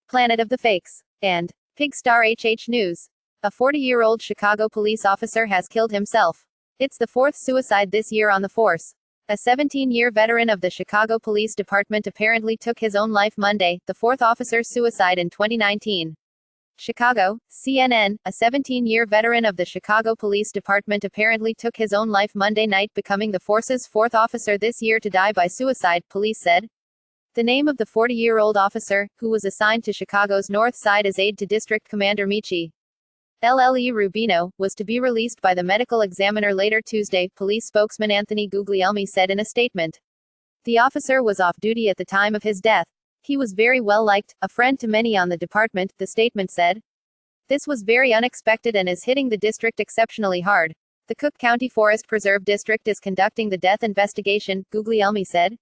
Planet of the Fakes, and Pigstar HH News. A 40-year-old Chicago police officer has killed himself. It's the fourth suicide this year on the force. A 17-year veteran of the Chicago Police Department apparently took his own life Monday, the fourth officer's suicide in 2019. Chicago, CNN, a 17-year veteran of the Chicago Police Department apparently took his own life Monday night, becoming the force's fourth officer this year to die by suicide, police said. The name of the 40-year-old officer, who was assigned to Chicago's North Side as aide to District Commander Michi Lle Rubino, was to be released by the medical examiner later Tuesday, police spokesman Anthony Guglielmi said in a statement. The officer was off duty at the time of his death. He was very well liked, a friend to many on the department, the statement said. This was very unexpected and is hitting the district exceptionally hard. The Cook County Forest Preserve District is conducting the death investigation, Guglielmi said.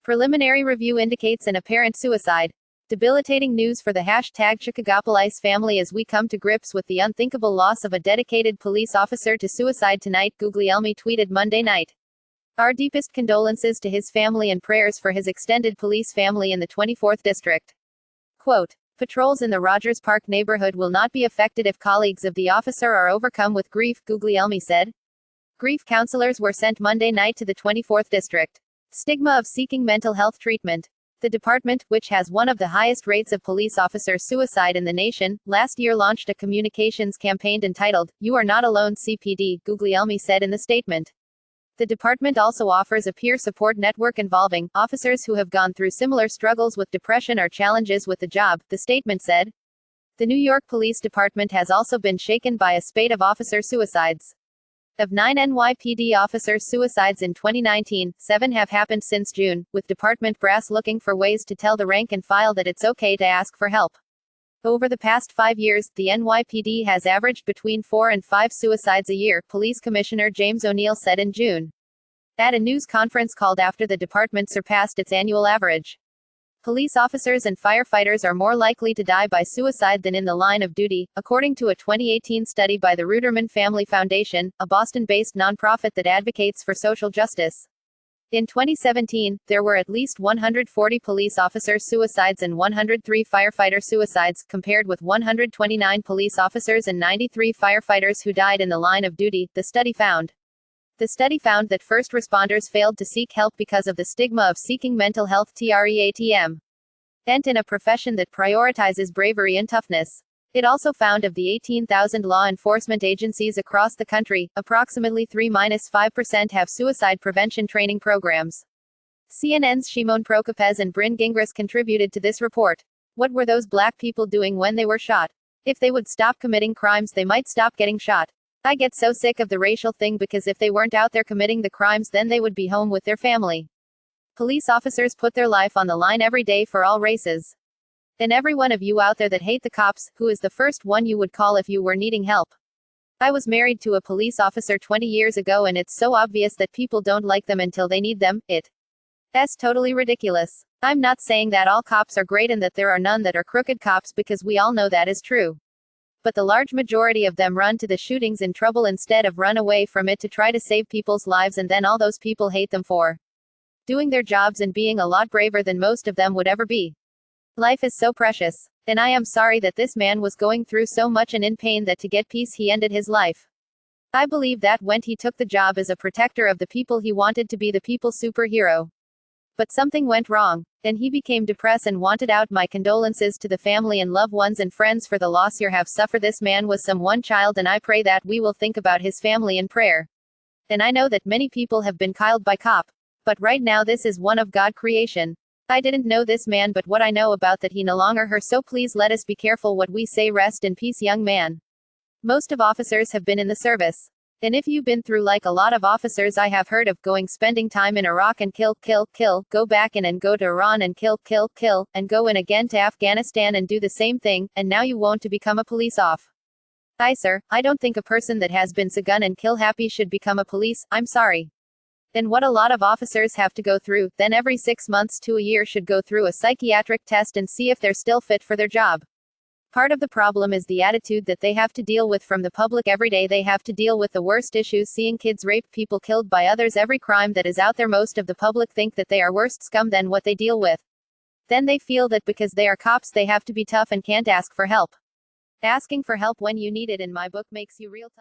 Preliminary review indicates an apparent suicide. Debilitating news for the #Chicagopolice family as we come to grips with the unthinkable loss of a dedicated police officer to suicide tonight, Guglielmi tweeted Monday night. Our deepest condolences to his family and prayers for his extended police family in the 24th District. Quote, patrols in the Rogers Park neighborhood will not be affected if colleagues of the officer are overcome with grief, Guglielmi said. Grief counselors were sent Monday night to the 24th District. Stigma of seeking mental health treatment. The department, which has one of the highest rates of police officer suicide in the nation, last year launched a communications campaign entitled, You Are Not Alone CPD, Guglielmi said in the statement. The department also offers a peer support network involving officers who have gone through similar struggles with depression or challenges with the job, the statement said. The New York Police Department has also been shaken by a spate of officer suicides. Of 9 NYPD officers' suicides in 2019, 7 have happened since June, with department brass looking for ways to tell the rank and file that it's okay to ask for help. Over the past 5 years, the NYPD has averaged between 4 and 5 suicides a year, Police Commissioner James O'Neill said in June. At a news conference called after the department surpassed its annual average. Police officers and firefighters are more likely to die by suicide than in the line of duty, according to a 2018 study by the Ruderman Family Foundation, a Boston-based nonprofit that advocates for social justice. In 2017, there were at least 140 police officer suicides and 103 firefighter suicides, compared with 129 police officers and 93 firefighters who died in the line of duty, the study found. The study found that first responders failed to seek help because of the stigma of seeking mental health treatment. And in a profession that prioritizes bravery and toughness. It also found of the 18,000 law enforcement agencies across the country, approximately 3–5% have suicide prevention training programs. CNN's Shimon Prokopez and Bryn Gingras contributed to this report. What were those black people doing when they were shot? If they would stop committing crimes, they might stop getting shot. I get so sick of the racial thing because if they weren't out there committing the crimes, then they would be home with their family. Police officers put their life on the line every day for all races. And every one of you out there that hate the cops, who is the first one you would call if you were needing help? I was married to a police officer 20 years ago and it's so obvious that people don't like them until they need them. That's totally ridiculous. I'm not saying that all cops are great and that there are none that are crooked cops because we all know that is true. But the large majority of them run to the shootings in trouble instead of run away from it to try to save people's lives, and then all those people hate them for doing their jobs and being a lot braver than most of them would ever be. Life is so precious. And I am sorry that this man was going through so much and in pain that to get peace he ended his life. I believe that when he took the job as a protector of the people he wanted to be the people's superhero. But something went wrong. And he became depressed and wanted out. My condolences to the family and loved ones and friends for the loss you have suffered. This man was some one child and I pray that we will think about his family in prayer. And I know that many people have been killed by cop. But right now this is one of God creation. I didn't know this man but what I know about that he no longer her, so please let us be careful what we say. Rest in peace, young man. Most of officers have been in the service. And if you've been through like a lot of officers I have heard of, spending time in Iraq and kill, go back in and go to Iran and kill, and go in again to Afghanistan and do the same thing, and now you want to become a police off. Sir, I don't think a person that has been so gun and kill happy should become a police, I'm sorry. And what a lot of officers have to go through, then every 6 months to a year should go through a psychiatric test and see if they're still fit for their job. Part of the problem is the attitude that they have to deal with from the public every day. They have to deal with the worst issues, seeing kids raped, people killed by others, every crime that is out there. Most of the public think that they are worse scum than what they deal with. Then they feel that because they are cops, they have to be tough and can't ask for help. Asking for help when you need it in my book makes you real tough.